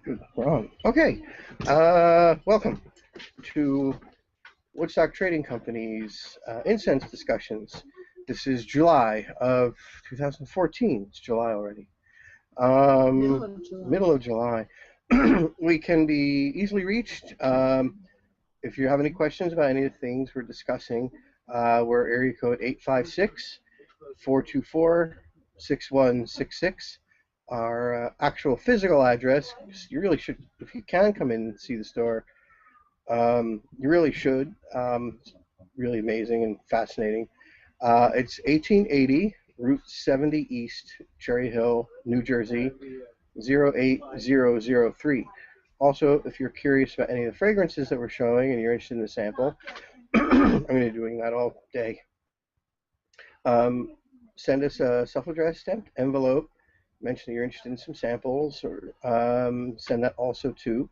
Good. Wrong. Okay. Welcome to Woodstock Trading Company's incense discussions. This is July of 2014. It's July already. Middle of July. We can be easily reached. If you have any questions about any of the things we're discussing, we're area code 856-424-6166. Our actual physical address, you really should, if you can come in and see the store, you really should. It's really amazing and fascinating. It's 1880 Route 70 East, Cherry Hill, New Jersey, 08003. Also, if you're curious about any of the fragrances that we're showing and you're interested in the sample, I'm going to be doing that all day. Send us a self-addressed stamped envelope. Mention you're interested in some samples, or send that also to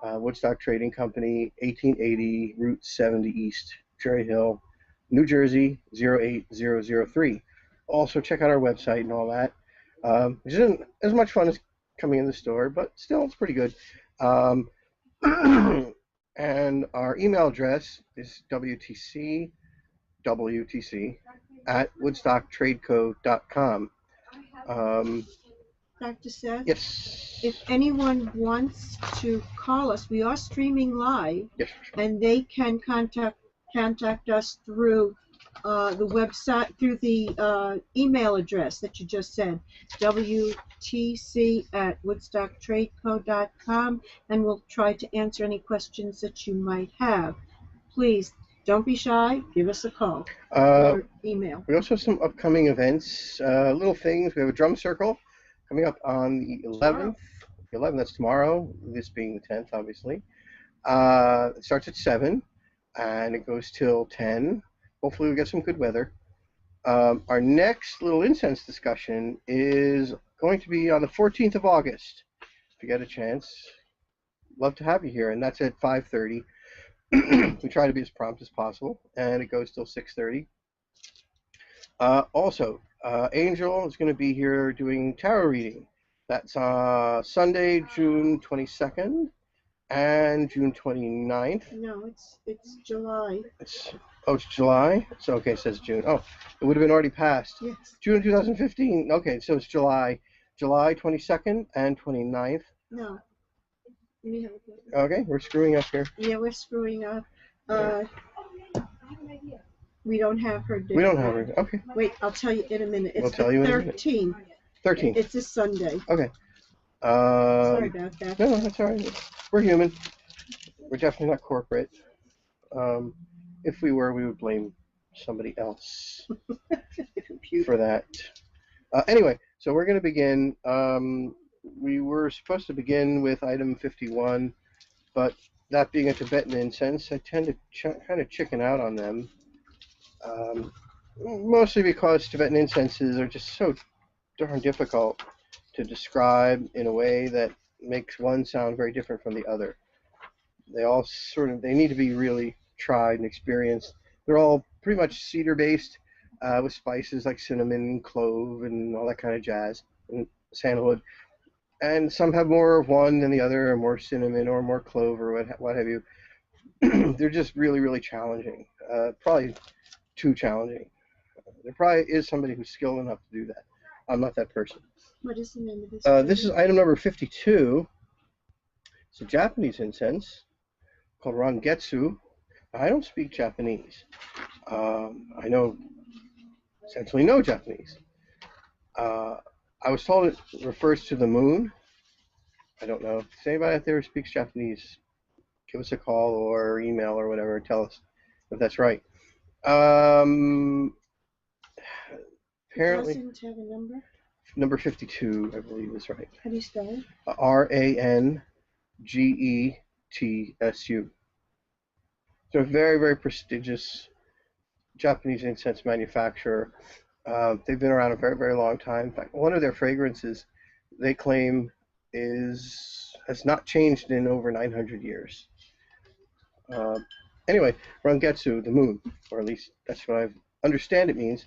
Woodstock Trading Company, 1880 Route 70 East, Cherry Hill, New Jersey, 08003. Also, check out our website and all that. Which isn't as much fun as coming in the store, but still, it's pretty good. And our email address is wtc@woodstocktradeco.com. Dr. Seth? Yes. If anyone wants to call us, we are streaming live, yes. And they can contact us through the website, through the email address that you just said, wtc@woodstocktradeco.com, and we'll try to answer any questions that you might have. Please don't be shy. Give us a call or email. We also have some upcoming events, little things. We have a drum circle coming up on the 11th. The 11th, that's tomorrow, this being the 10th, obviously. It starts at 7, and it goes till 10. Hopefully we get some good weather. Our next little incense discussion is going to be on the 14th of August. If you get a chance, love to have you here, and that's at 5:30. We try to be as prompt as possible, and it goes till 6:30. Also, Angel is going to be here doing tarot reading. That's Sunday, June 22nd and June 29th. No, it's July. It's July? So, okay, it says June. Oh, it would have been already passed. Yes. June 2015. Okay, so it's July 22nd and 29th. No. Okay, we're screwing up here. Yeah, we're screwing up. We don't have her date. We don't have her. Okay. Wait, I'll tell you in a minute. It's we'll tell you in 13. 13. It's a Sunday. Okay. Sorry about that. No, that's all right. We're human. We're definitely not corporate. If we were, we would blame somebody else for that. Anyway, so we're going to begin. We were supposed to begin with item 51, but that being a Tibetan incense, I tend to kind of chicken out on them. Mostly because Tibetan incenses are just so darn difficult to describe in a way that makes one sound very different from the other. They all they need to be really tried and experienced. They're all pretty much cedar based, with spices like cinnamon, clove, and all that kind of jazz, and sandalwood. And some have more of one than the other, or more cinnamon, or more clove, or what have you. They're just really, really challenging. Probably too challenging. There probably is somebody who's skilled enough to do that. I'm not that person. What is the name of this? This is item number 52. It's a Japanese incense called Rangetsu. I don't speak Japanese. I know essentially no Japanese. I was told it refers to the moon. I don't know. If anybody out there who speaks Japanese, give us a call or email or whatever. Tell us if that's right. Apparently, it doesn't have a number? Number 52, I believe, is right. How do you spell it? Rangetsu. So a very, very prestigious Japanese incense manufacturer. They've been around a very, very long time. In fact, one of their fragrances, they claim, has not changed in over 900 years. Anyway, Rangetsu, the moon, or at least that's what I understand it means.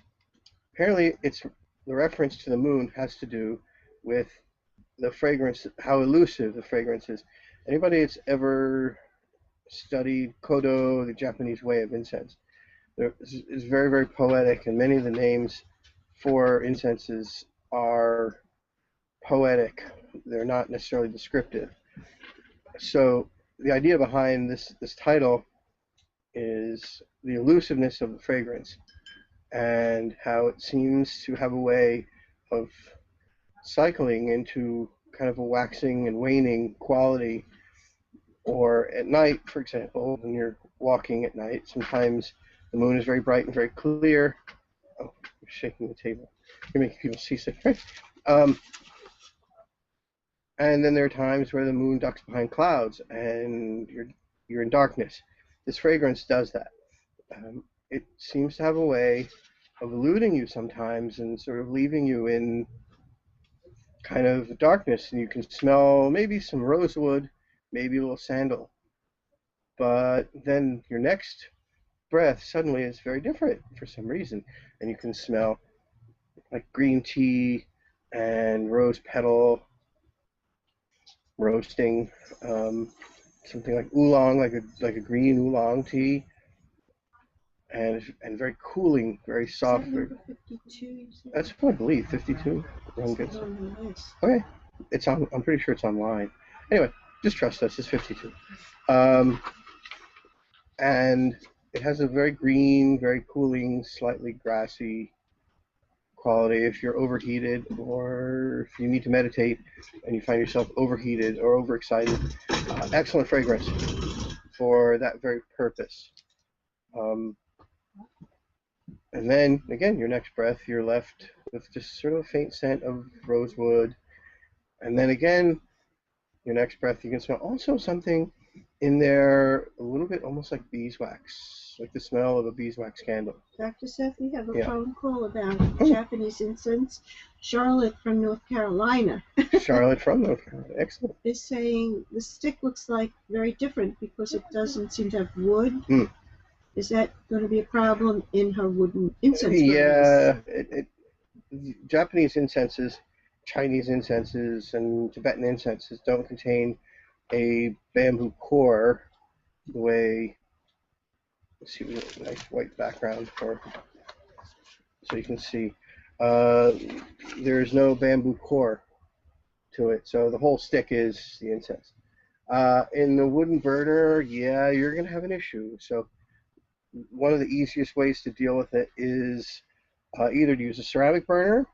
Apparently, the reference to the moon has to do with the fragrance, how elusive the fragrance is. Anybody that's ever studied Kodo, the Japanese way of incense, is very, very poetic, and many of the names for incenses are poetic. They're not necessarily descriptive. So the idea behind this title is the elusiveness of the fragrance and how it seems to have a way of cycling into kind of a waxing and waning quality. Or at night, for example, when you're walking at night, sometimes the moon is very bright and very clear. Oh, I'm shaking the table. You're making people seasick, right? And then there are times where the moon ducks behind clouds and you're in darkness. This fragrance does that. It seems to have a way of eluding you sometimes and sort of leaving you in kind of darkness, and you can smell maybe some rosewood, maybe a little sandal. But then your next breath suddenly is very different for some reason, and you can smell like green tea and rose petal roasting, something like oolong, like a green oolong tea, and very cooling, very soft. Is that number 52? That's what I believe, 52. Okay, it's on. I'm pretty sure it's online. Anyway, just trust us. It's 52. And it has a very green, very cooling, slightly grassy quality. If you're overheated, or if you need to meditate and you find yourself overheated or overexcited, excellent fragrance for that very purpose. And then again, your next breath, you're left with just sort of a faint scent of rosewood. And then again, your next breath, you can smell also something in there, a little bit almost like beeswax, like the smell of a beeswax candle. Dr. Seth, we have a phone call about Japanese incense. Charlotte from North Carolina. Charlotte from North Carolina, excellent. Is saying the stick looks like very different because it doesn't seem to have wood. Is that going to be a problem in her wooden incense? Yeah, Japanese incenses, Chinese incenses, and Tibetan incenses don't contain a bamboo core the way, let's see, a nice white background for, so you can see. There's no bamboo core to it, so the whole stick is the incense. In the wooden burner, yeah, you're going to have an issue. So one of the easiest ways to deal with it is either to use a ceramic burner,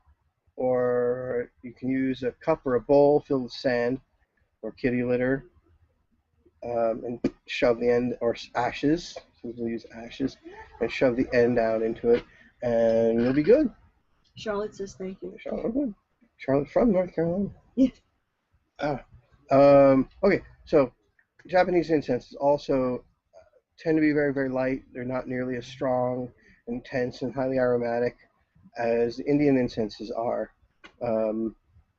or you can use a cup or a bowl filled with sand or kitty litter, and shove the end, or ashes, so we'll use ashes, and shove the end down into it, and you'll be good. Charlotte says thank you. Charlotte from North Carolina. Yeah. Okay, so Japanese incenses also tend to be very, very light. They're not nearly as strong, intense, and highly aromatic as the Indian incenses are.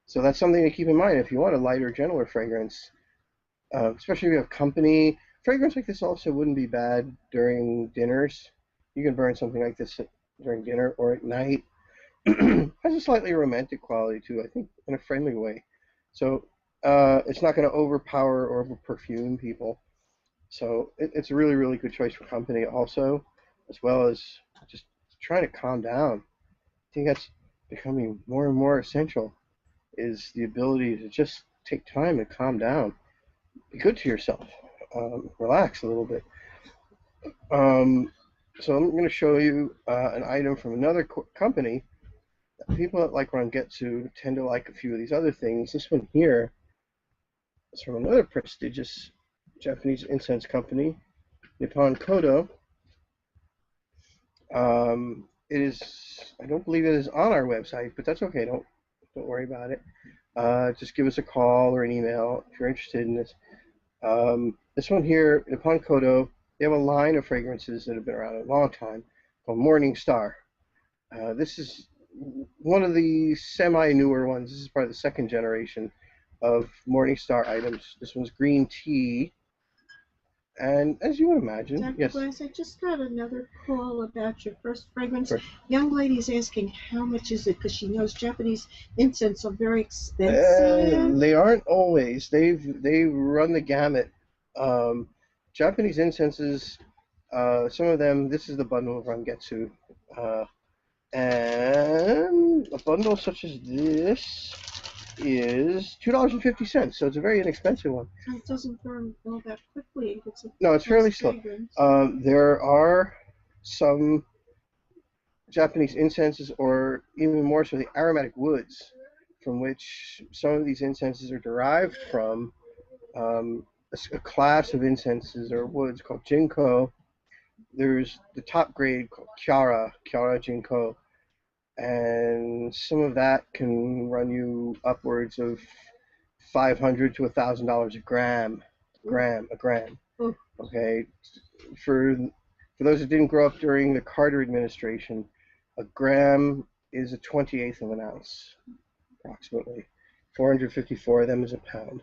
So that's something to keep in mind if you want a lighter, gentler fragrance, especially if you have company. Fragrance like this also wouldn't be bad during dinners. You can burn something like this during dinner or at night. Has a slightly romantic quality too, I think, in a friendly way. So it's not going to overpower or over-perfume people. So it's a really, really good choice for company also, as well as just trying to calm down. I think that's becoming more and more essential, is the ability to just take time and calm down. Be good to yourself. Relax a little bit. So I'm going to show you an item from another company. People that like Rangetsu tend to like a few of these other things. This one here is from another prestigious Japanese incense company, Nippon Kodo. It is, I don't believe it is on our website, but that's okay. Don't worry about it. Just give us a call or an email if you're interested in this. This one here, Nippon Kodo, they have a line of fragrances that have been around a long time called Morning Star. This is one of the semi-newer ones. This is probably the second generation of Morning Star items. This one's green tea, And as you would imagine, Dr. yes. Glass, I just got another call about your first fragrance. Sure. Young lady's asking how much is it because she knows Japanese incense are very expensive. They aren't always. They run the gamut. Japanese incenses, some of them. This is the bundle of Rangetsu, and a bundle such as this is $2.50. So it's a very inexpensive one. And it doesn't burn all that quickly. No, it's fairly slow. There are some Japanese incenses, or even more so, the aromatic woods, from which some of these incenses are derived from. A class of incenses or woods called Jinko. There's the top grade called Kyara Jinko, and some of that can run you upwards of $500 to $1,000 a gram. Okay, for those that didn't grow up during the Carter administration, a gram is a 28th of an ounce, approximately. 454 of them is a pound.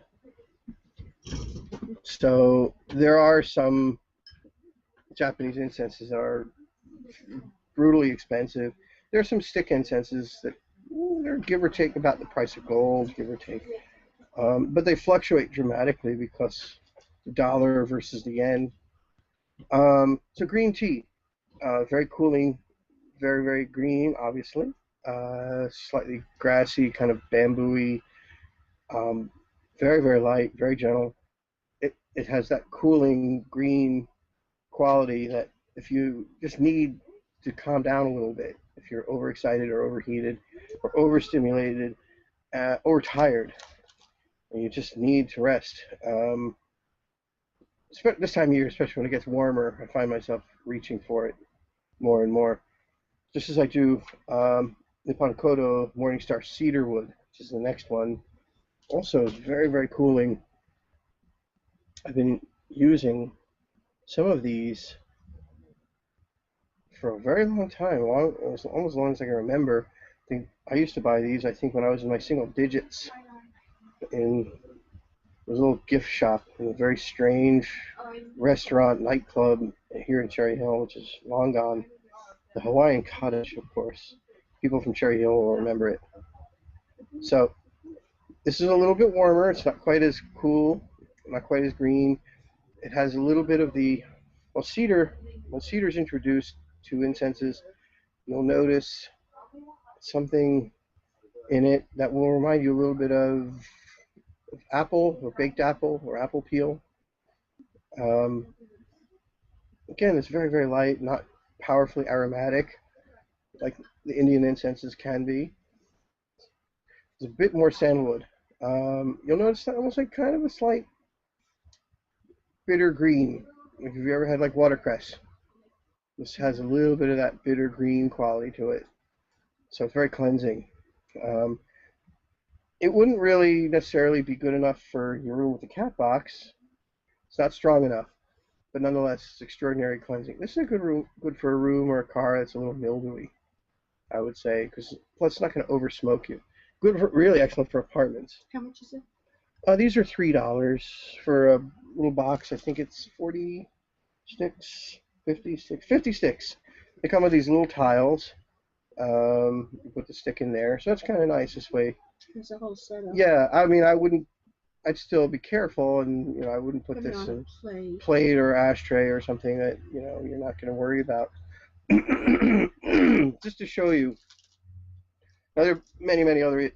So there are some Japanese incenses that are brutally expensive. There are some stick incenses that they're give or take about the price of gold, give or take. But they fluctuate dramatically because the dollar versus the yen. So green tea, very cooling, very, very green, obviously. Slightly grassy, kind of bamboo-y, very, very light, very gentle. It has that cooling green quality that if you just need to calm down a little bit, if you're overexcited or overheated or overstimulated or tired, and you just need to rest. This time of year, especially when it gets warmer, I find myself reaching for it more and more. Just as I do Nippon Kodo Morningstar Cedarwood, which is the next one. Also is very, very cooling. I've been using some of these for a very long time, almost as long as I can remember. I used to buy these, I think, when I was in my single digits in a little gift shop in a very strange restaurant, nightclub here in Cherry Hill, which is long gone. The Hawaiian Cottage, of course. People from Cherry Hill will remember it. So this is a little bit warmer. It's not quite as cool, not quite as green. It has a little bit of the, when cedar's introduced to incenses, you'll notice something in it that will remind you a little bit of apple or baked apple or apple peel. Again, it's very, very light, not powerfully aromatic like the Indian incenses can be. It's a bit more sandalwood. You'll notice that almost like kind of a slight bitter green. Like if you ever had like watercress, this has a little bit of that bitter green quality to it. So it's very cleansing. It wouldn't really necessarily be good enough for your room with a cat box. It's not strong enough, but nonetheless, it's extraordinary cleansing. This is good for a room or a car that's a little mildewy, I would say, because plus it's not going to over smoke you. Really excellent for apartments. How much is it? These are $3 for a little box. I think it's 40 sticks, 50 sticks, 50 sticks. They come with these little tiles. You put the stick in there, so that's kind of nice this way. There's a whole setup. Yeah, I mean, I'd still be careful, and I wouldn't put this in a plate or ashtray or something that you're not going to worry about. Just to show you, now there are many, many other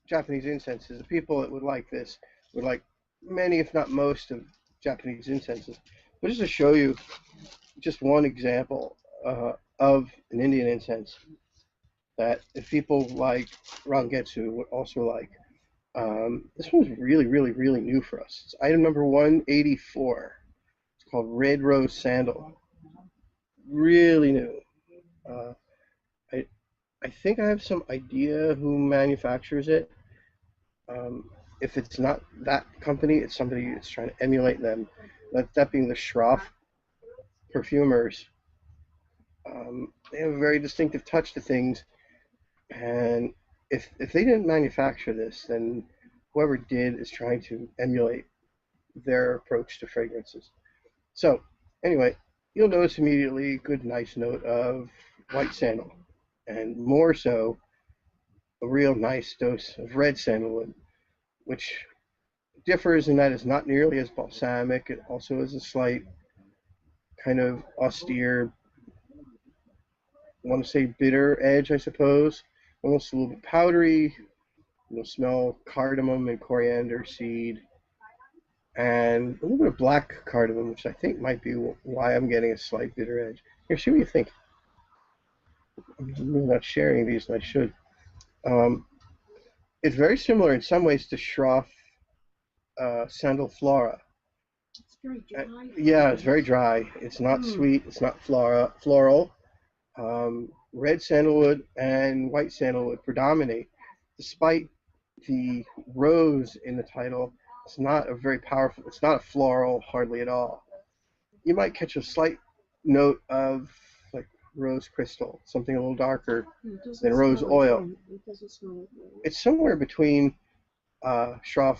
Japanese incenses. The people that would like this would like many, if not most, of Japanese incenses. But just to show you just one example of an Indian incense that if people like Rangetsu would also like. This one's really, really, really new for us. It's item number 184. It's called Red Rose Sandal. Really new. I think I have some idea who manufactures it. If it's not that company, it's somebody that's trying to emulate them. That being the Schroff perfumers. They have a very distinctive touch to things, and if they didn't manufacture this, then whoever did is trying to emulate their approach to fragrances. So anyway, you'll notice immediately a good nice note of white sandal, and more so a real nice dose of red sandalwood, which differs in that it's not nearly as balsamic. It also has a slight kind of austere, I want to say bitter edge, I suppose, almost a little bit powdery. You'll smell cardamom and coriander seed, and a little bit of black cardamom, which I think might be why I'm getting a slight bitter edge. Here, see what you think. I'm really not sharing these, and I should. It's very similar in some ways to Schroff Sandal Flora. It's very dry. Yeah, it's very dry. It's not sweet. It's not floral. Red sandalwood and white sandalwood predominate, despite the rose in the title. It's not a very powerful. It's not a floral hardly at all. You might catch a slight note of like rose crystal, something a little darker than rose oil. It's somewhere between Schroff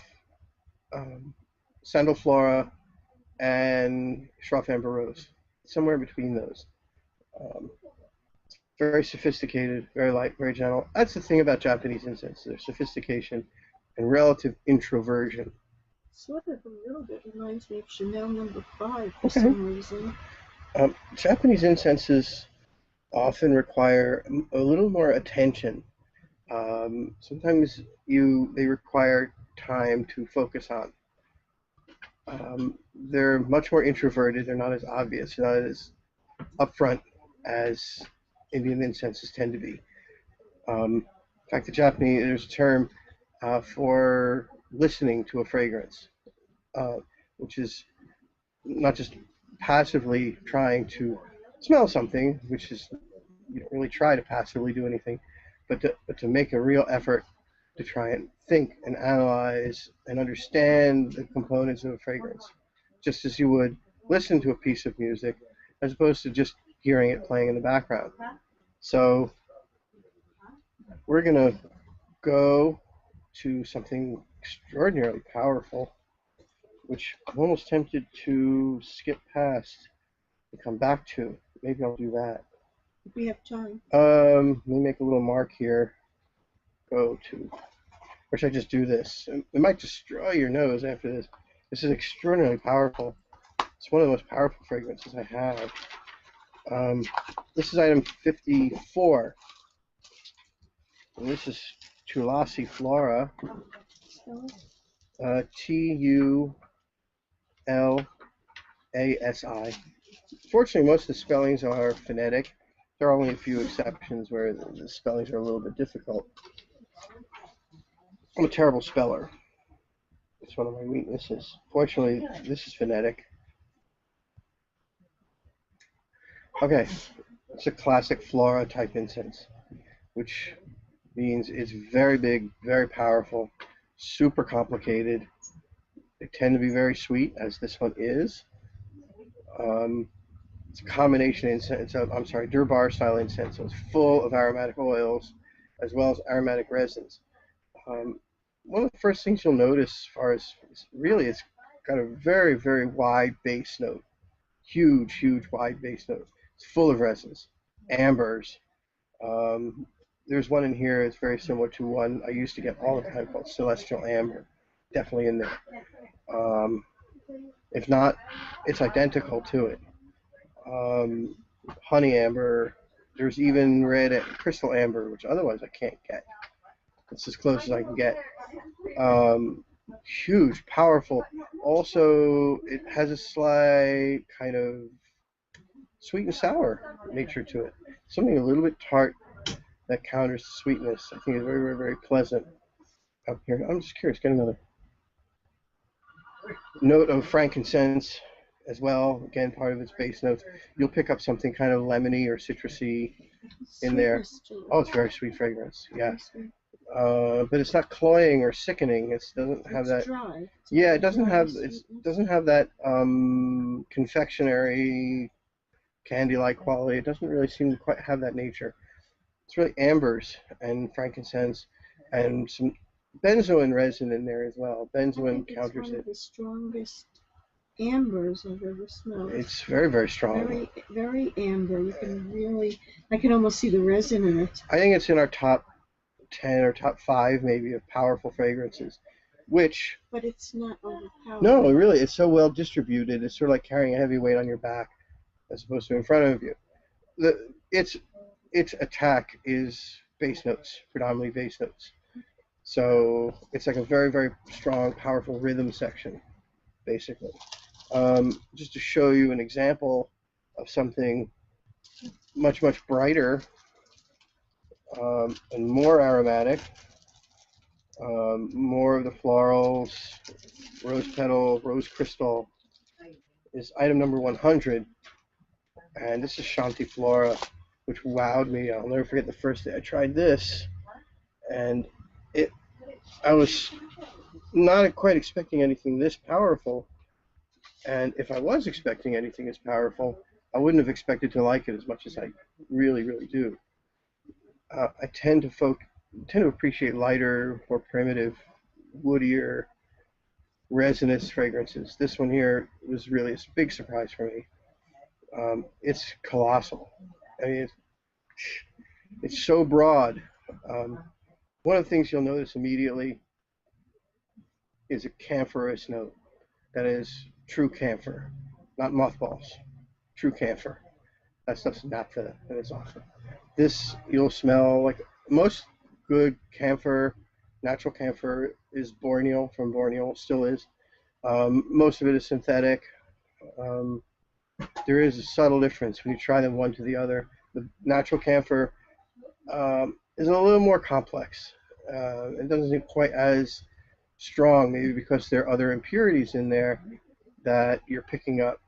Sandal Flora and Schroff Amber Rose. Somewhere between those. Very sophisticated, very light, very gentle. That's the thing about Japanese incense, their sophistication and relative introversion. Sort of a little bit reminds me of Chanel No. 5 for some reason. Japanese incenses often require a little more attention. Sometimes they require time to focus on. They're much more introverted. They're not as obvious, not as upfront as Indian incenses tend to be. In fact, there's a term for listening to a fragrance, which is not just passively trying to smell something, which is you don't really try to passively do anything, but to make a real effort to try and think and analyze and understand the components of a fragrance, just as you would listen to a piece of music, as opposed to just hearing it playing in the background. So we're going to go to something extraordinarily powerful, which I'm almost tempted to skip past and come back to. Maybe I'll do that. If we have time. Let me make a little mark here. Go to, or should I just do this? It might destroy your nose after this. This is extraordinarily powerful. It's one of the most powerful fragrances I have. This is item 54. And this is Tulasi Flora. Tulasi. Fortunately, most of the spellings are phonetic. There are only a few exceptions where the spellings are a little bit difficult. I'm a terrible speller. It's one of my weaknesses. Fortunately, this is phonetic. Okay, it's a classic Flora type incense, which means it's very big, very powerful, super complicated. They tend to be very sweet, as this one is. It's a combination incense. Durbar style incense. So it's full of aromatic oils as well as aromatic resins. One of the first things you'll notice, as far as really, it's got a very, very wide bass note. Huge, wide bass note. It's full of resins, ambers. There's one in here that's very similar to one I used to get all the time called Celestial Amber. Definitely in there. If not, it's identical to it. Honey amber. There's even red crystal amber, which otherwise I can't get. It's as close as I can get. Huge, powerful. Also, it has a slight kind of sweet and sour nature to it. Something a little bit tart that counters the sweetness. I think it's very, very, very pleasant up here. I'm just curious, get another note of frankincense as well. Again, part of its base notes. You'll pick up something kind of lemony or citrusy in there. Oh, it's very sweet fragrance. Yeah. But it's not cloying or sickening. It doesn't have that. Dry. Yeah, it doesn't have that confectionery candy-like quality. It doesn't really seem to quite have that nature. It's really ambers and frankincense and some benzoin resin in there as well. Benzoin counters it. It's one of the strongest ambers I've ever smelled. It's very, very strong. Very, very amber. You can really, I can almost see the resin in it. I think it's in our top 10 or top 5 maybe of powerful fragrances, which... But it's not overpowering. No, really, it's so well distributed. It's sort of like carrying a heavy weight on your back as opposed to in front of you. Its attack is bass notes, predominantly bass notes. So it's like a very, very strong, powerful rhythm section, basically. Just to show you an example of something much, much brighter and more aromatic, more of the florals, rose petal, rose crystal, is item number 100. And this is Shanti Flora, which wowed me. I'll never forget the first day I tried this. And I was not quite expecting anything this powerful. And if I was expecting anything as powerful, I wouldn't have expected to like it as much as I really, really do. I tend to appreciate lighter, more primitive, woodier, resinous fragrances. This one here was really a big surprise for me. It's colossal. I mean, it's so broad. One of the things you'll notice immediately is a camphorous note. That is true camphor, not mothballs. True camphor. That stuff's naphtha, and it's awesome. This you'll smell like most good camphor, natural camphor is Borneo, from Borneo, still is. Most of it is synthetic. There is a subtle difference when you try them one to the other. The natural camphor is a little more complex. It doesn't seem quite as strong, maybe because there are other impurities in there that you're picking up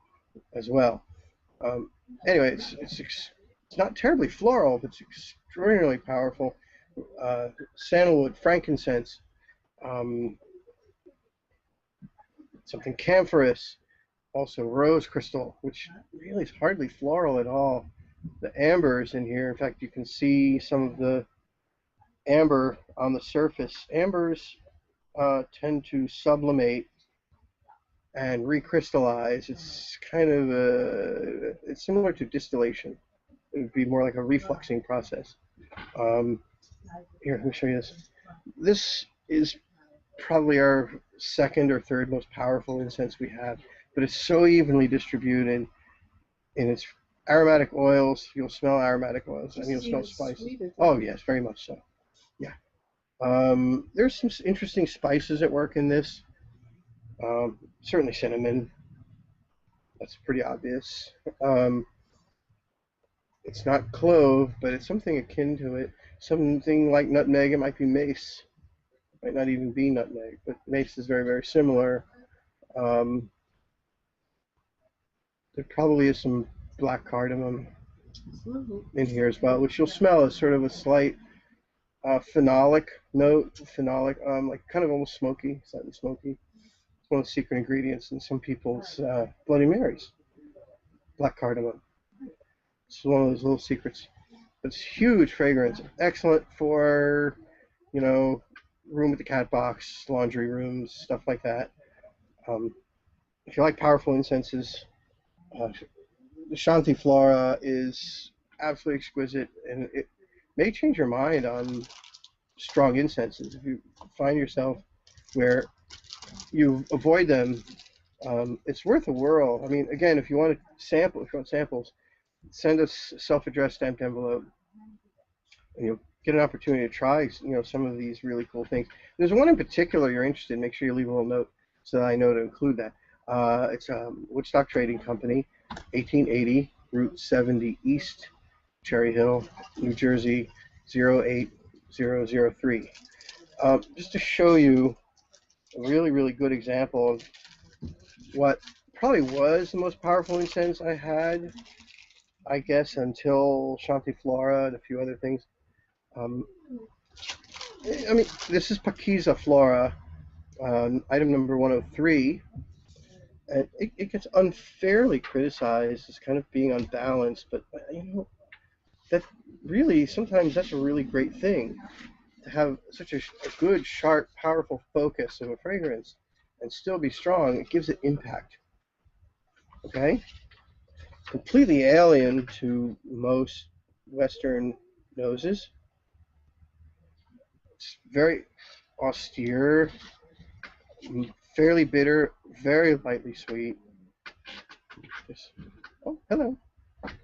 as well. Anyway, it's not terribly floral, but it's extraordinarily powerful. Sandalwood, frankincense, something camphorous, also rose crystal, which really is hardly floral at all. The ambers in here, in fact, you can see some of the amber on the surface. Ambers tend to sublimate and recrystallize. It's kind of it's similar to distillation. It would be more like a refluxing process. Here, let me show you this. This is probably our second or third most powerful incense we have, but it's so evenly distributed in its aromatic oils. You'll smell aromatic oils, and you'll smell spices. Oh yes, very much so. Yeah. There's some interesting spices at work in this. Certainly cinnamon. That's pretty obvious. It's not clove, but it's something akin to it. Something like nutmeg. It might be mace. It might not even be nutmeg, but mace is very, very similar. There probably is some black cardamom in here as well, which you'll smell as sort of a slight phenolic note. Like kind of almost smoky, slightly smoky. It's one of the secret ingredients in some people's Bloody Marys. Black cardamom. It's one of those little secrets. But it's huge fragrance. Excellent for, room with the cat box, laundry rooms, stuff like that. If you like powerful incenses, the Shanti Flora is absolutely exquisite, and it may change your mind on strong incenses. If you find yourself where you avoid them, it's worth a whirl. I mean, again, if you want samples, send us a self-addressed stamped envelope, and you'll get an opportunity to try, some of these really cool things. There's one in particular you're interested in. Make sure you leave a little note so that I know to include that. It's Woodstock Trading Company, 1880 Route 70 East, Cherry Hill, New Jersey, 08003. Just to show you a really, really good example of what probably was the most powerful incense I had, I guess, until Shanti Flora and a few other things. I mean, this is Paquiza Flora, item number 103. And it gets unfairly criticized as kind of being unbalanced, but that really, sometimes that's a really great thing, to have such a good, sharp, powerful focus of a fragrance and still be strong. It gives it impact. Okay? Completely alien to most Western noses. It's very austere, fairly bitter, very lightly sweet. Just, oh, hello.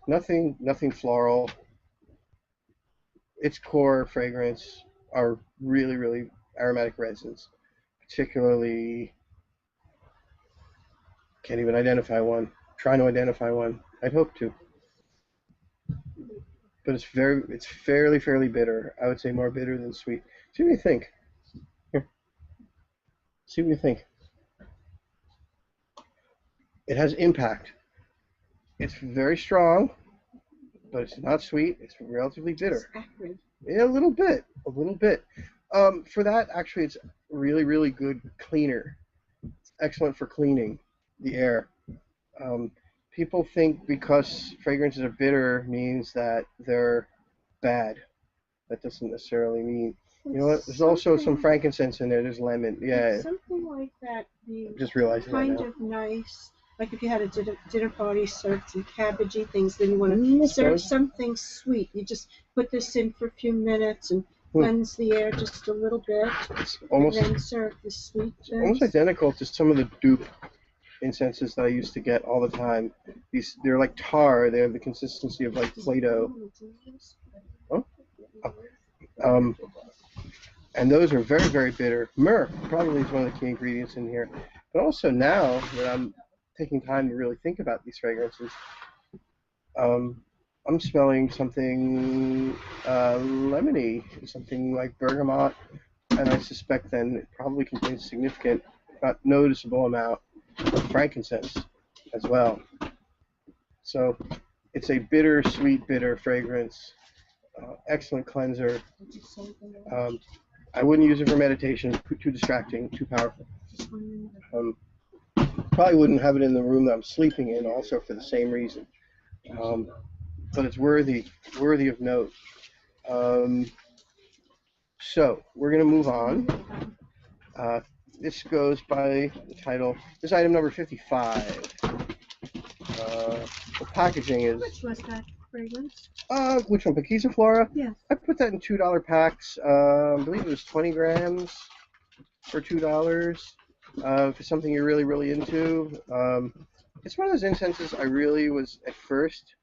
Nothing floral. Its core fragrance are really, really aromatic resins. Particularly, can't even identify one. Trying to identify one. I'd hope to. But it's fairly bitter. I would say more bitter than sweet. See what you think. Here, see what you think. It has impact. It's very strong, but it's not sweet. It's relatively bitter. It's acrid. Yeah, a little bit. For that, actually, it's really, really good cleaner. It's excellent for cleaning the air. Um, People think because fragrances are bitter means that they're bad. That doesn't necessarily mean. You know what? There's also some frankincense in there. There's lemon. Yeah. Something like that. I'm just realizing kind of nice. Like if you had a dinner party, served some cabbagey things, then you want to serve something sweet. You just put this in for a few minutes and cleanse the air just a little bit, and then serve the sweet things. Almost identical to some of the dupe incenses that I used to get all the time. They're like tar. They have the consistency of like Play-Doh. Oh. And those are very, very bitter. Myrrh probably is one of the key ingredients in here. But also now that I'm taking time to really think about these fragrances, I'm smelling something lemony, something like bergamot, and I suspect then it probably contains significant, if not noticeable amount of frankincense as well. So it's a bitter, sweet, bitter fragrance. Excellent cleanser. I wouldn't use it for meditation. Too distracting, too powerful. Probably wouldn't have it in the room that I'm sleeping in, also for the same reason. But it's worthy of note. So we're going to move on. This goes by the title. This is item number 55. The packaging is. Which was that fragrance? Which one? Paquisa Flora? Yes. I put that in $2 packs. I believe it was 20 grams for $2. For something you're really, really into. It's one of those incenses I really was at first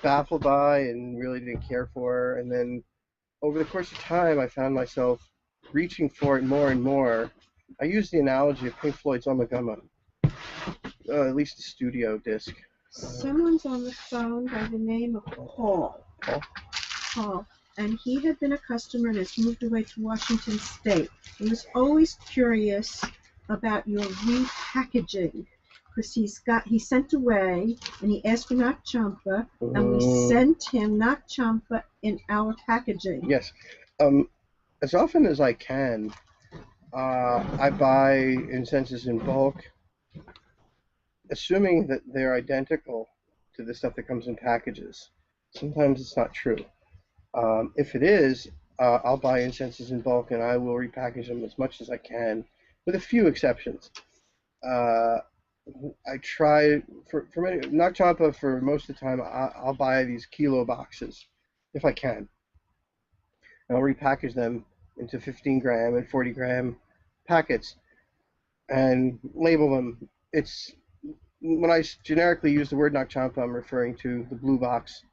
baffled by and really didn't care for, and then over the course of time I found myself reaching for it more and more. I use the analogy of Pink Floyd's Ummagumma, at least the studio disc. Someone's on the phone by the name of Paul. Paul. And he had been a customer and has moved away to Washington State. He was always curious about your repackaging, because he sent away and he asked for Nak Champa, and we sent him Nak Champa in our packaging. Yes. As often as I can, I buy incenses in bulk, assuming that they're identical to the stuff that comes in packages. Sometimes it's not true. If it is, I'll buy incenses in bulk and I will repackage them as much as I can, with a few exceptions. I try for many Nak Champa for most of the time. I'll buy these kilo boxes if I can, and I'll repackage them into 15 gram and 40 gram packets and label them. It's when I generically use the word Nak Champa, I'm referring to the blue box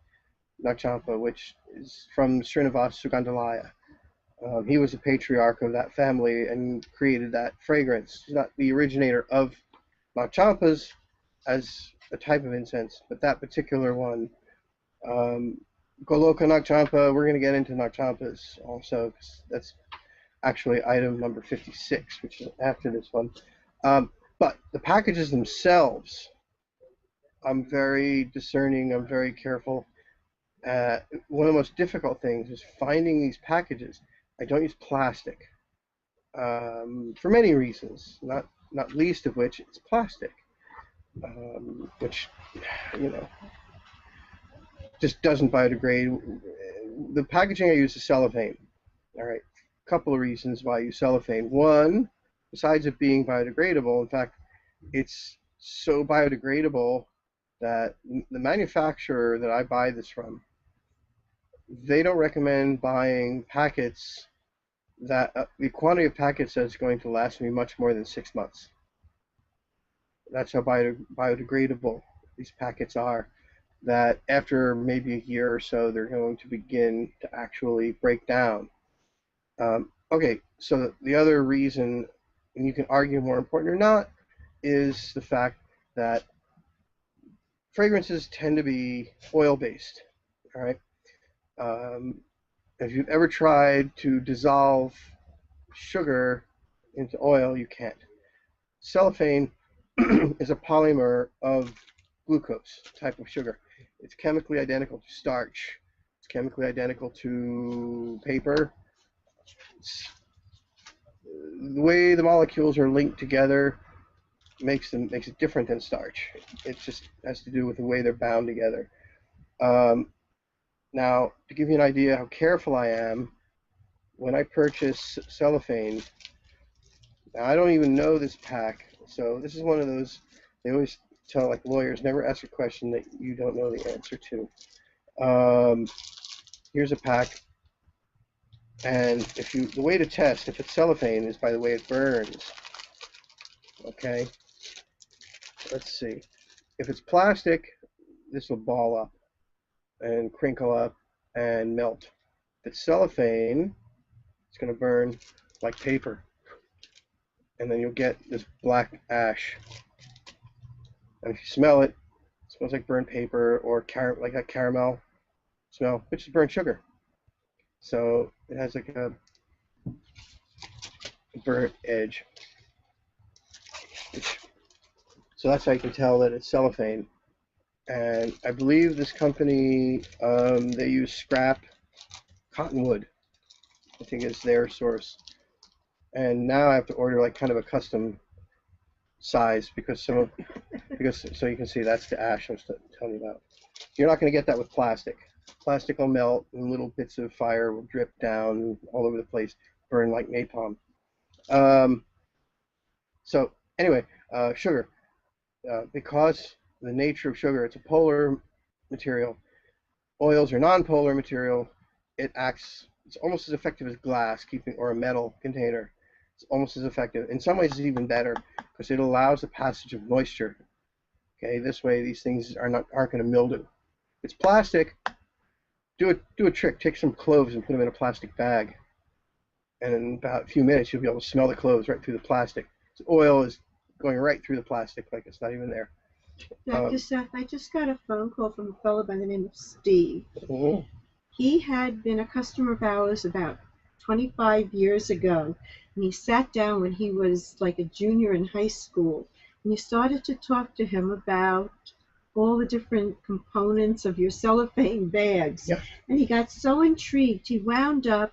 Nak Champa, which is from Srinivas Sugandhalaya. He was a patriarch of that family and created that fragrance. He's not the originator of Nak Champas as a type of incense, but that particular one. Goloka Nak Champa, we're going to get into Nak Champas also, because that's actually item number 56, which is after this one. But the packages themselves, I'm very discerning, I'm very careful. One of the most difficult things is finding these packages. I don't use plastic for many reasons, not least of which it's plastic, which, just doesn't biodegrade. The packaging I use is cellophane. All right, a couple of reasons why I use cellophane. One, besides it being biodegradable, in fact, it's so biodegradable that the manufacturer that I buy this from, they don't recommend buying packets that the quantity of packets that's going to last me much more than 6 months. That's how biodegradable these packets are, that after maybe a year or so, they're going to begin to actually break down. Okay, so the other reason, and you can argue more important or not, is the fact that fragrances tend to be oil-based, all right? If you've ever tried to dissolve sugar into oil, you can't. Cellophane is a polymer of glucose type of sugar. It's chemically identical to starch. It's chemically identical to paper. The way the molecules are linked together makes it different than starch. It just has to do with the way they're bound together. Now, to give you an idea how careful I am, when I purchase cellophane, now I don't even know this pack, so this is one of those, they always tell like lawyers, never ask a question that you don't know the answer to. Here's a pack, and the way to test if it's cellophane is by the way it burns. Okay, let's see. If it's plastic, this will ball up and crinkle up and melt. If it's cellophane, it's going to burn like paper, and then you'll get this black ash. And if you smell it, it smells like burnt paper or like that caramel smell, which is burnt sugar. So it has like a burnt edge. So that's how you can tell that it's cellophane. And I believe this company, they use scrap cottonwood. I think it's their source. And now I have to order like kind of a custom size because so you can see that's the ash I was telling you about. You're not going to get that with plastic. Plastic will melt and little bits of fire will drip down all over the place, burn like napalm. So anyway, sugar. Because the nature of sugar, it's a polar material. Oils are non-polar material. It's almost as effective as glass, or a metal container. It's almost as effective. In some ways, it's even better because it allows the passage of moisture. Okay, this way these things aren't going to mildew. If it's plastic, do a trick. Take some cloves and put them in a plastic bag, and in about a few minutes, you'll be able to smell the cloves right through the plastic. So oil is going right through the plastic like it's not even there. Dr. Seth, I just got a phone call from a fellow by the name of Steve. Mm-hmm. He had been a customer of ours about 25 years ago, and he sat down when he was like a junior in high school, and you started to talk to him about all the different components of your cellophane bags. Yep. And he got so intrigued, he wound up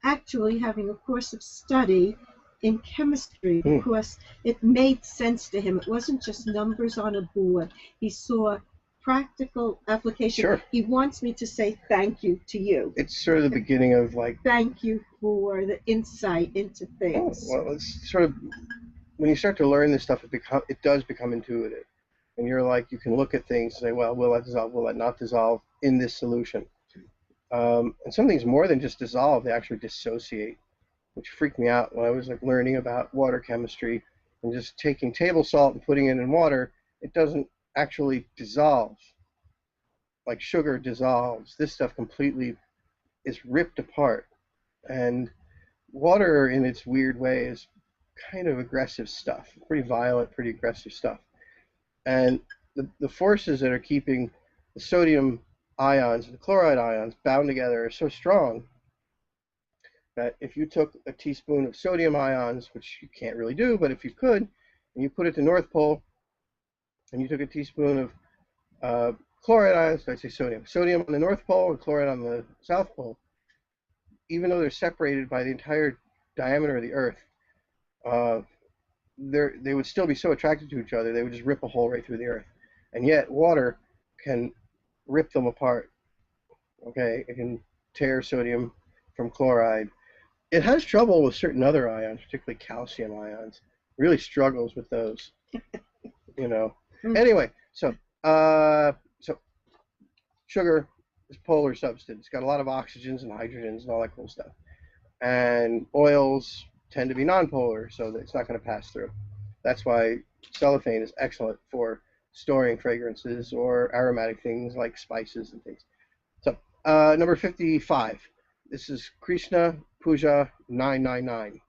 actually having a course of study in chemistry because it made sense to him. It wasn't just numbers on a board. He saw practical application. Sure. He wants me to say thank you to you. It's sort of the beginning of like... Thank you for the insight into things. Oh, well, it's sort of... When you start to learn this stuff, it does become intuitive. And you're like, you can look at things and say, well, will that dissolve, will that not dissolve in this solution? And some things more than just dissolve, they actually dissociate, which freaked me out when I was like learning about water chemistry and just taking table salt and putting it in water. It doesn't actually dissolve like sugar dissolves. This stuff completely is ripped apart. And water in its weird way is kind of aggressive stuff, pretty violent, pretty aggressive stuff. And the forces that are keeping the sodium ions and the chloride ions bound together are so strong that if you took a teaspoon of sodium ions, which you can't really do, but if you could, and you put it at the North Pole, and you took a teaspoon of chloride ions, I say sodium on the North Pole and chloride on the South Pole, even though they're separated by the entire diameter of the Earth, they would still be so attracted to each other, they would just rip a hole right through the Earth. And yet water can rip them apart. Okay, it can tear sodium from chloride. It has trouble with certain other ions, particularly calcium ions. It really struggles with those. you know. Mm. Anyway, so sugar is polar substance. It's got a lot of oxygens and hydrogens and all that cool stuff. And oils tend to be nonpolar, so that it's not going to pass through. That's why cellophane is excellent for storing fragrances or aromatic things like spices and things. So, number 55. This is Krishna Puja 999.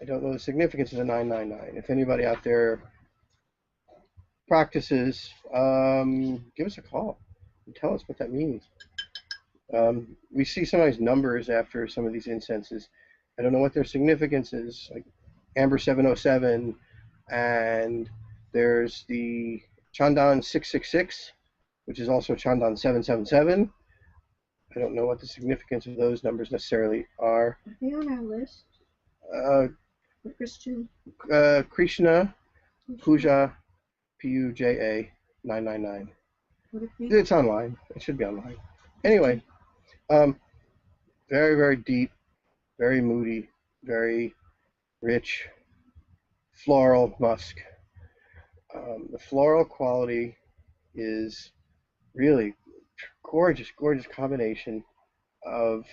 I don't know the significance of the 999. If anybody out there practices, give us a call and tell us what that means. We see sometimes numbers after some of these incenses. I don't know what their significance is, like Amber 707, and there's the Chandan 666, which is also Chandan 777. I don't know what the significance of those numbers necessarily are. Are they on our list? Christian. Krishna Puja Puja 999. It's online. It should be online. Anyway, very, very deep, very moody, very rich, floral musk. The floral quality is really gorgeous, gorgeous combination of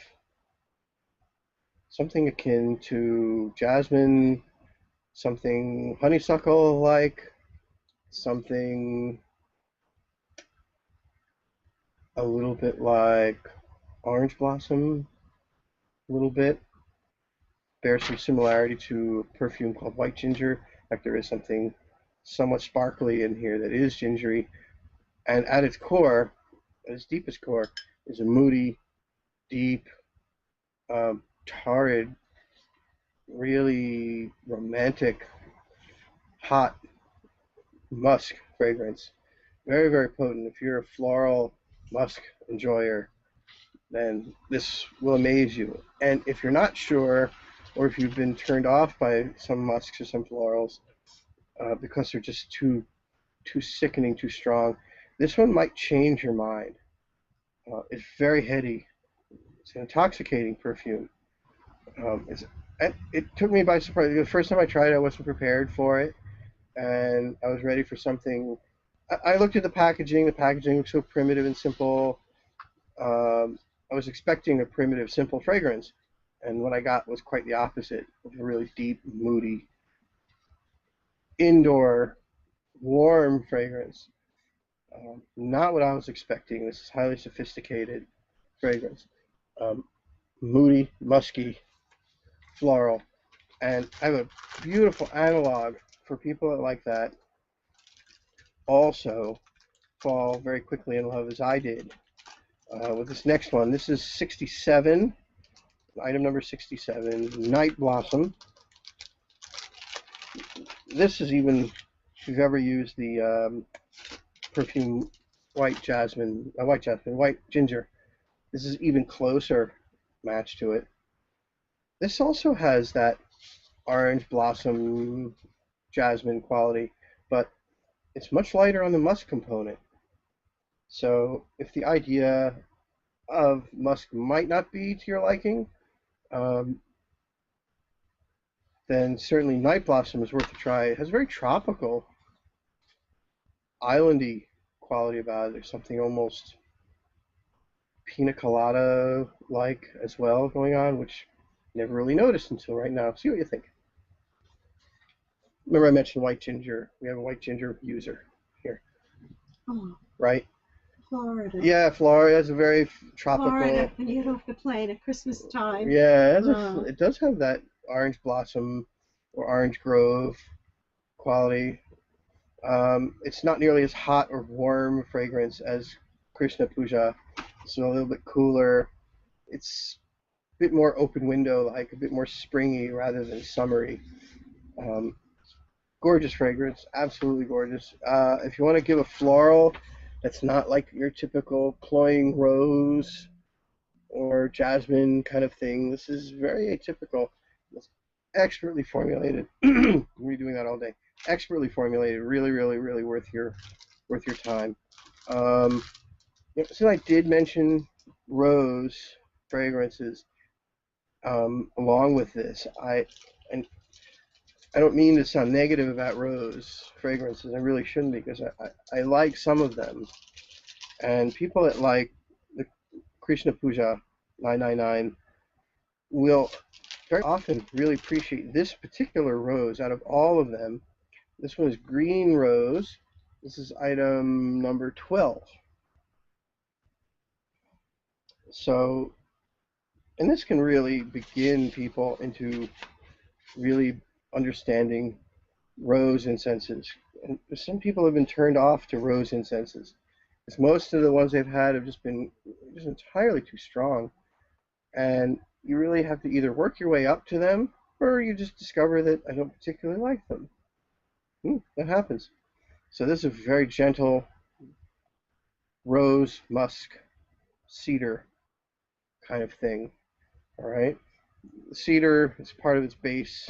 something akin to jasmine, something honeysuckle-like, something a little bit like orange blossom, a little bit. Bears some similarity to a perfume called white ginger. In fact, there is something somewhat sparkly in here that is gingery. And at its core, at its deepest core, is a moody, deep, torrid, really romantic, hot musk fragrance. Very, very potent. If you're a floral musk enjoyer, then this will amaze you. And if you're not sure, or if you've been turned off by some musks or some florals because they're just too sickening, too strong, this one might change your mind. It's very heady. It's an intoxicating perfume. It took me by surprise. The first time I tried it, I wasn't prepared for it, and I was ready for something. I looked at the packaging. The packaging was so primitive and simple. I was expecting a primitive, simple fragrance, and what I got was quite the opposite. A really deep, moody, indoor, warm fragrance. Not what I was expecting. This is highly sophisticated fragrance. Moody, musky, floral. And I have a beautiful analog for people that like that also fall very quickly in love as I did with this next one. This is 67, item number 67, Night Blossom. This is even, if you've ever used the perfume white ginger, this is even closer match to it. This also has that orange blossom jasmine quality, but it's much lighter on the musk component. So if the idea of musk might not be to your liking, then certainly Night Blossom is worth a try. It has a very tropical, islandy quality about it. There's something almost pina colada-like as well going on, which I never really noticed until right now. See what you think. Remember I mentioned white ginger. We have a white ginger user here. Oh, right? Florida. Yeah, Florida is a very tropical. Florida, and you don't have to play at Christmas time. Yeah, it does have that orange blossom or orange grove quality. It's not nearly as hot or warm fragrance as Krishna Puja. It's a little bit cooler. It's a bit more open window, like a bit more springy rather than summery. Gorgeous fragrance, absolutely gorgeous. If you want to give a floral that's not like your typical cloying rose or jasmine kind of thing, this is very atypical. It's expertly formulated. We're doing that all day. Expertly formulated, really, really, really worth your time. So I did mention rose fragrances along with this. I don't mean to sound negative about rose fragrances. I really shouldn't, because I like some of them. And people that like the Krishna Puja 999 will very often really appreciate this particular rose out of all of them. This one is green rose. This is item number 12. So, and this can really begin people into really understanding rose incenses. And some people have been turned off to rose incenses, because most of the ones they've had have just been just entirely too strong. And you really have to either work your way up to them, or you just discover that I don't particularly like them. That happens. So this is a very gentle rose, musk, cedar kind of thing. All right. The cedar is part of its base.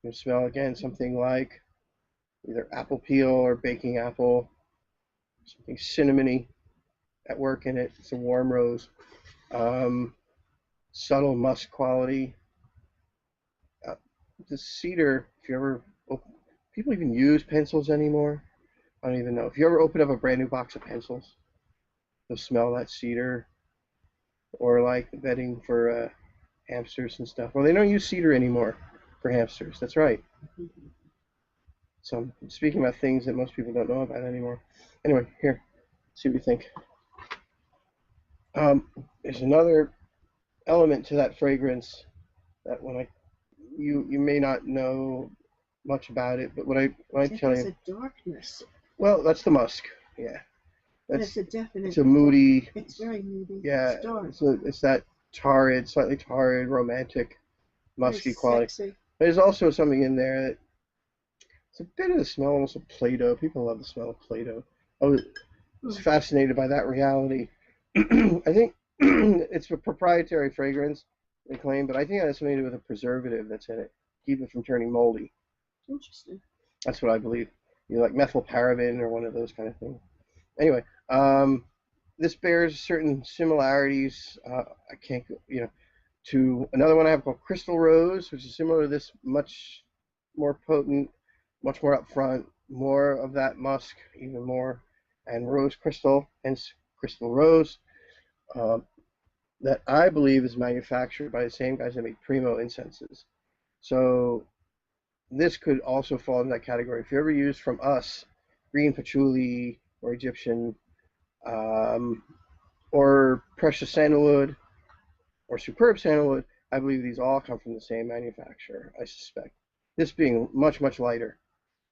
You smell again something like either apple peel or baking apple, something cinnamony at work in it. It's a warm rose. Subtle musk quality. The cedar, if you ever, people even use pencils anymore. I don't even know. If you ever open up a brand new box of pencils, you'll smell that cedar. Or like the bedding for hamsters and stuff. Well, they don't use cedar anymore for hamsters. That's right. So I'm speaking about things that most people don't know about anymore. Anyway, here, see what you think. There's another element to that fragrance that you may not know much about it, but when I tell you, There's a darkness. Well, that's the musk. Yeah, It's a definite. It's a moody. It's very moody. Yeah, it's dark. It's that torrid, slightly torrid, romantic, musky quality. Sexy. There's also something in there that it's a bit of the smell almost of Play-Doh. People love the smell of Play-Doh. I was fascinated by that reality. I think it's a proprietary fragrance, they claim, but I think it has something to do with a preservative that's in it. Keep it from turning moldy. Interesting. That's what I believe. Like methylparaben or one of those kind of things. Anyway, this bears certain similarities. I can't, to another one I have called Crystal Rose, which is similar to this, much more potent, much more upfront, more of that musk, even more, and rose crystal, hence Crystal Rose, that I believe is manufactured by the same guys that make Primo incenses. So this could also fall in that category. If you ever use from us green patchouli or Egyptian or precious sandalwood or superb sandalwood, I believe these all come from the same manufacturer, I suspect. This being much, much lighter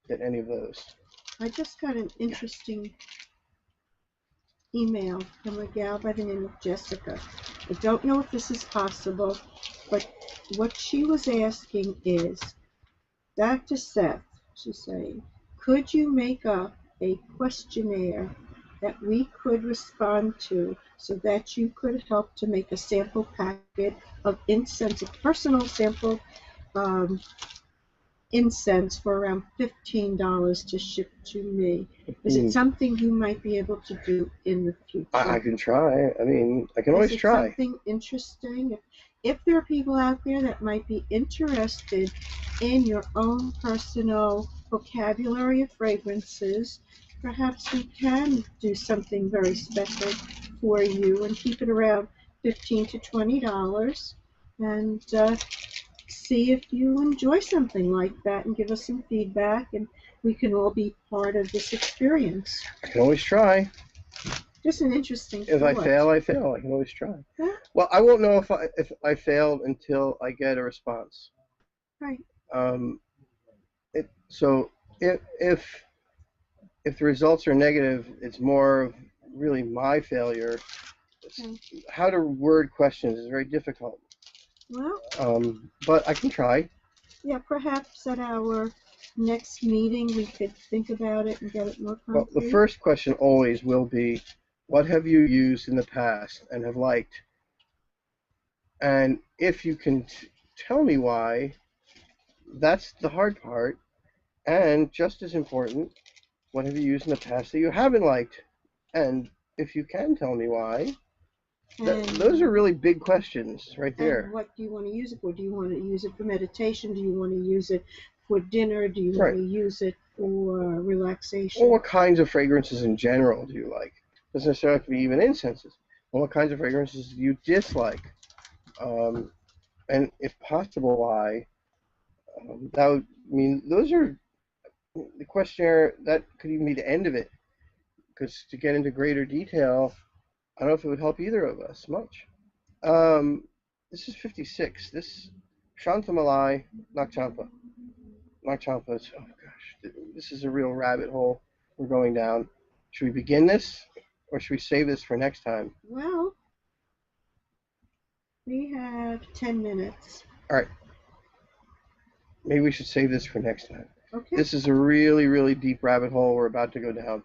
than any of those. I just got an interesting email from a gal by the name of Jessica. I don't know if this is possible, but what she was asking is, Dr. Seth, she's saying, could you make up a questionnaire that we could respond to so that you could help to make a sample packet of incense, a personal sample incense for around $15 to ship to me? Is it something you might be able to do in the future? I can try. I mean, I can always try. Something interesting? If there are people out there that might be interested in your own personal vocabulary of fragrances, perhaps we can do something very special for you and keep it around $15 to $20 and see if you enjoy something like that and give us some feedback, and we can all be part of this experience. I can always try. Just an interesting If thought. I fail, I fail. I can always try. Yeah. Well, I won't know if I failed until I get a response. Right. So if the results are negative, it's more of really my failure. Okay. How to word questions is very difficult. Well. But I can try. Yeah, perhaps at our next meeting we could think about it and get it more concrete. Well, the first question always will be, what have you used in the past and have liked? And if you can tell me why, that's the hard part. And just as important, what have you used in the past that you haven't liked? And if you can tell me why, those are really big questions right there. And what do you want to use it for? Do you want to use it for meditation? Do you want to use it for dinner? Do you Right. only use it for relaxation? Well, what kinds of fragrances in general do you like? Doesn't necessarily have to be even incenses. Well, what kinds of fragrances do you dislike? And if possible, why? That would mean those are the questionnaire. That could even be the end of it, because to get into greater detail, I don't know if it would help either of us much. This is 56. This Shantamalai Nakchampa. Nakchampa's, oh gosh, this is a real rabbit hole we're going down. Should we begin this, or should we save this for next time? Well, we have 10 minutes. All right. Maybe we should save this for next time. Okay. This is a really, really deep rabbit hole we're about to go down.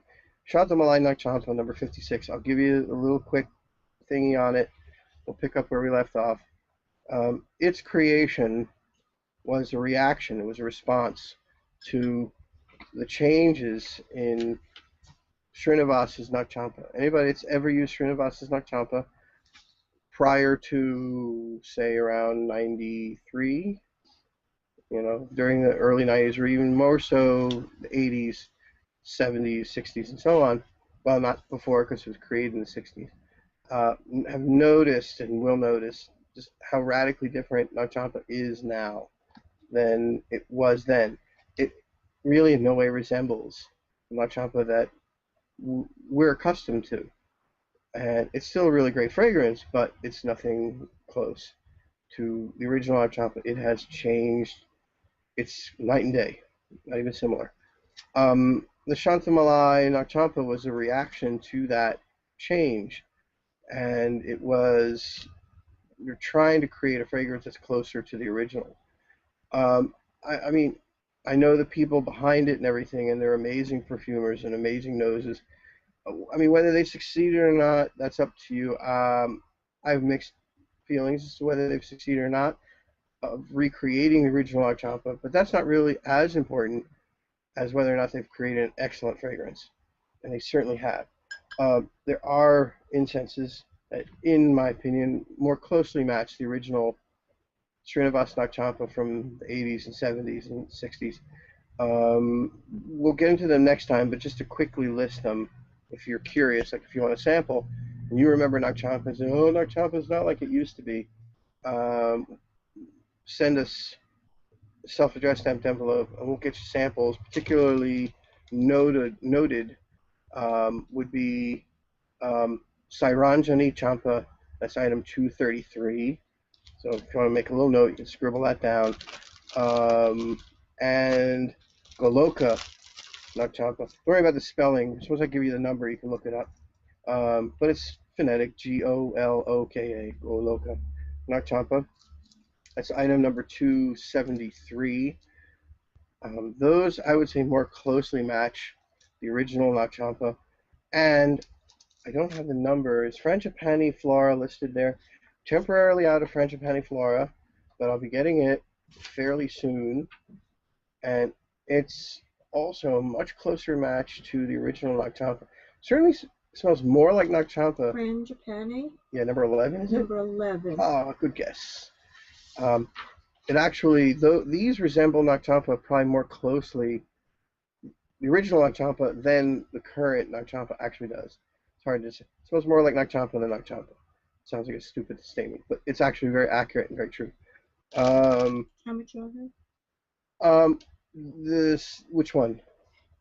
Shantamalai Nakchampa, number 56. I'll give you a little quick thingy on it. We'll pick up where we left off. Its creation was a reaction. It was a response to the changes in Srinivas's Nakchampa. Anybody that's ever used Srinivas's Nakchampa prior to, say, around 93, during the early 90s, or even more so the 80s, 70s, 60s, and so on, well, not before because it was created in the 60s, have noticed and will notice just how radically different Nakchampa is now than it was then. It really in no way resembles the Nakchampa that we're accustomed to. And it's still a really great fragrance, but it's nothing close to the original Nakchampa. It has changed. It's night and day, not even similar. The Shantamalai Nakchampa was a reaction to that change, and you're trying to create a fragrance that's closer to the original. I mean, I know the people behind it and everything, and they're amazing perfumers and amazing noses. I mean, whether they succeeded or not, that's up to you. I have mixed feelings as to whether they've succeeded or not of recreating the original Nakchampa, but that's not really as important as whether or not they've created an excellent fragrance, and they certainly have. There are incenses that, in my opinion, more closely match the original Srinivas Nakchampa from the 80s and 70s and 60s. We'll get into them next time, but just to quickly list them, if you're curious, like if you want a sample, and you remember Nakchampa and say, oh, Nakchampa is not like it used to be, send us a self-addressed stamped envelope, and we'll get you samples. Particularly noted would be Sairanjani Champa, that's item 233. So if you want to make a little note, you can scribble that down. And Goloka Nakchampa. Don't worry about the spelling. Suppose I give you the number, you can look it up. But it's phonetic, Goloka, Goloka Nakchampa. That's item number 273. Those, I would say, more closely match the original Nakchampa. And I don't have the number. Is Frangipani Flora listed there? Temporarily out of Frangipani Flora, but I'll be getting it fairly soon. And it's also a much closer match to the original Nakchampa. Certainly smells more like Nakchampa. Frangipani? Yeah, number 11, is it? Number 11. Oh, good guess. It actually, these resemble Nakchampa probably more closely, the original Nakchampa, than the current Nakchampa actually does. It's hard to say. It smells more like Nakchampa than Nakchampa. Sounds like a stupid statement, but it's actually very accurate and very true. How much are they? Which one?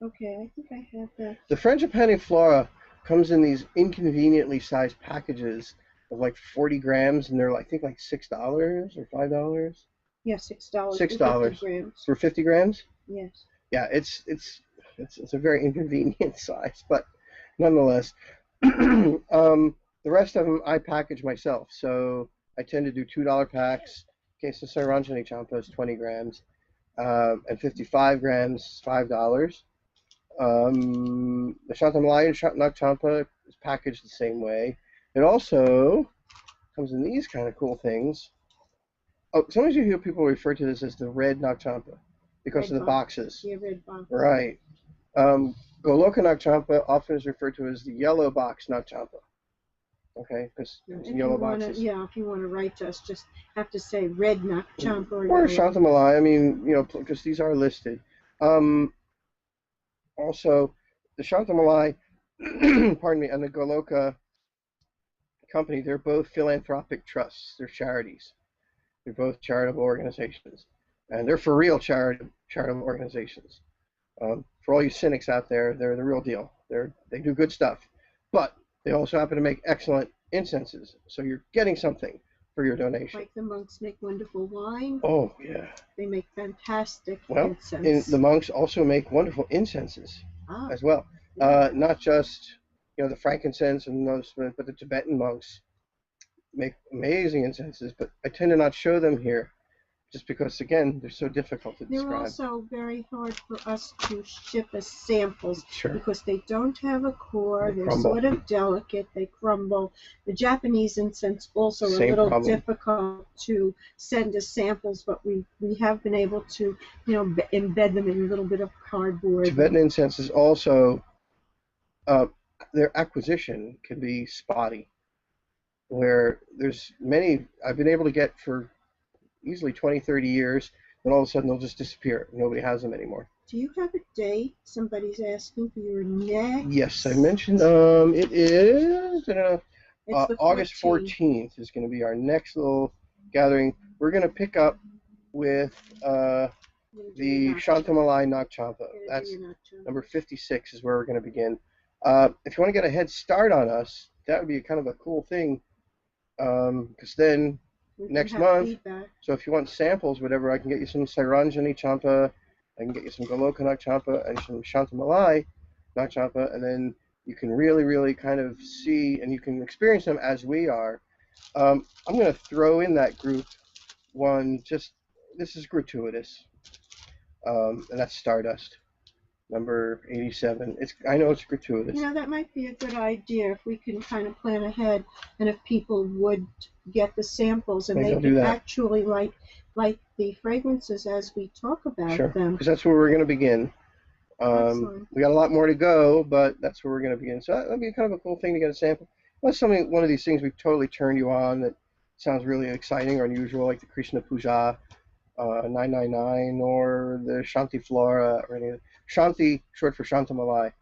Okay, I think I have that. The Frangipani Flora comes in these inconveniently sized packages of like 40 grams, and they're I think like $6 or $5. Yeah, $6. $6 for 50 grams. Yes. Yeah, it's a very inconvenient size, but nonetheless, the rest of them I package myself. So I tend to do $2 packs. In case the Sairanjani Champa is 20 grams, and 55 grams, $5. The Shantamalai Nakchampa is packaged the same way. It also comes in these kind of cool things. Oh, sometimes you hear people refer to this as the red Nakchampa because of the boxes. Yeah, red box. Right. Goloka Nakchampa often is referred to as the yellow box Nakchampa. Okay, because it's in If yellow you want to, boxes. yeah, if you want to write to us, just have to say red Nak Champa or Or yellow. Shantamalai. I mean, because these are listed. Also, the Shantamalai, pardon me, and the Goloka Company, they're both philanthropic trusts. They're charities. They're both charitable organizations. And they're for real charitable organizations. For all you cynics out there, they're the real deal. They do good stuff. But they also happen to make excellent incenses. So you're getting something for your donation. Like the monks make wonderful wine. Oh, yeah. They make fantastic Well, incense. the monks also make wonderful incenses as well. Yeah. Not just the frankincense and those, but the Tibetan monks make amazing incenses. But I tend to not show them here, just because again they're so difficult to describe. They're also very hard for us to ship as samples Sure. because they don't have a core. They're crumble. sort of delicate. They crumble. The Japanese incense also Same a little problem. difficult to send as samples, but we have been able to embed them in a little bit of cardboard. Tibetan incense is also their acquisition can be spotty, where there's many I've been able to get for easily 20, 30 years, and all of a sudden they'll just disappear. Nobody has them anymore. Do you have a date? Somebody's asking for your next. Yes, I mentioned it is It's the August 14th is going to be our next little gathering. We're going to pick up with the Shantamalai Nak Champa. That's number 56 is where we're going to begin. If you want to get a head start on us, that would be kind of a cool thing, because then next month, feedback. So if you want samples, whatever, I can get you some Sairanjani Champa, I can get you some Goloka Nak Champa and some Shantamalai Nak Champa, and then you can really, really kind of see, and you can experience them as we are. I'm going to throw in that group one, this is gratuitous, and that's Stardust, number 87. I know it's gratuitous. That might be a good idea if we can kind of plan ahead, and if people would get the samples and Maybe they could actually like the fragrances as we talk about them. Because that's where we're going to begin. We got a lot more to go, but that's where we're going to begin. So that'd be kind of a cool thing to get a sample. Unless one of these things we've totally turned you on that sounds really exciting or unusual, like the Krishna Puja 999 or the Shanti Flora or any of Shanti, short for Shantamalai.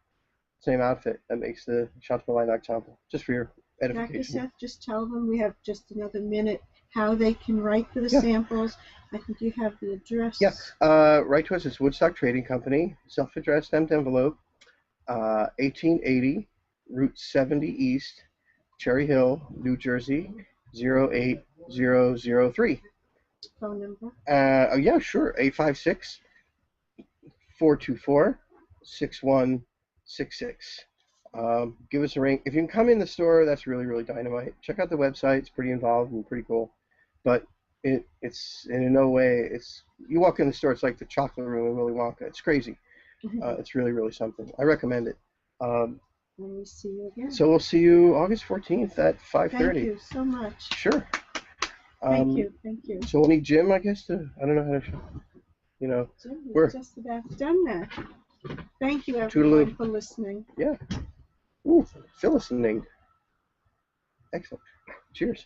Same outfit that makes the Shantamalai Nak Champa, just for your edification. Dr. Seth, just tell them we have just another minute how they can write for the samples. I think you have the address. Yeah, write to us. It's Woodstock Trading Company, self-addressed stamped envelope, 1880 Route 70 East, Cherry Hill, New Jersey, 08003. Phone number? Yeah, sure, 856-424-6166. Give us a ring. If you can come in the store, that's really, really dynamite. Check out the website. It's pretty involved and pretty cool. But it's in no way, you walk in the store, it's like the chocolate room in Willy Wonka. It's crazy. It's really, really something. I recommend it. And we see you again. So we'll see you August 14th at 5:30. Thank you so much. Sure. Thank you. So we'll need Jim, I guess, I don't know how to, Jim, we're just about done that. Thank you, everyone, for listening. Yeah. Ooh, for listening. Excellent. Cheers.